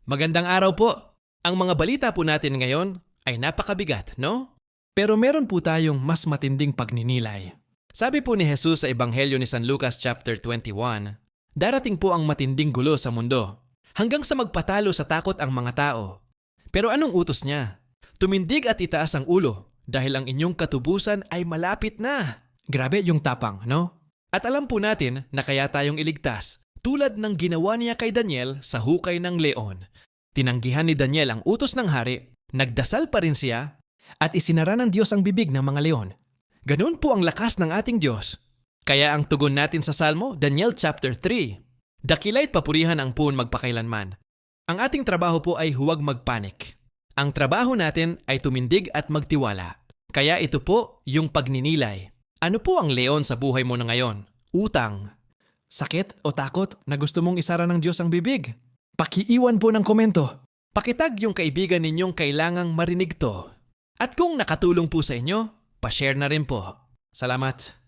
Magandang araw po. Ang mga balita po natin ngayon ay napakabigat, no? Pero meron po tayong mas matinding pagninilay. Sabi po ni Jesus sa Ebanghelyo ni San Lucas chapter 21, darating po ang matinding gulo sa mundo, hanggang sa magpatalo sa takot ang mga tao. Pero anong utos niya? Tumindig at itaas ang ulo dahil ang inyong katubusan ay malapit na. Grabe yung tapang, no? At alam po natin na kaya tayong iligtas tulad ng ginawa niya kay Daniel sa hukay ng leon. Tinanggihan ni Daniel ang utos ng hari, nagdasal pa rin siya, at isinara ng Diyos ang bibig ng mga leon. Ganoon po ang lakas ng ating Diyos. Kaya ang tugon natin sa Salmo, Daniel chapter 3, dakila'y papurihan ang puon magpakailanman. Ang ating trabaho po ay huwag magpanik. Ang trabaho natin ay tumindig at magtiwala. Kaya ito po yung pagninilay. Ano po ang leon sa buhay mo na ngayon? Utang. Sakit o takot na gusto mong isara ng Diyos ang bibig? Pakiiwan po ng komento. Pakitag yung kaibigan ninyong kailangang marinig to. At kung nakatulong po sa inyo, pa-share na rin po. Salamat.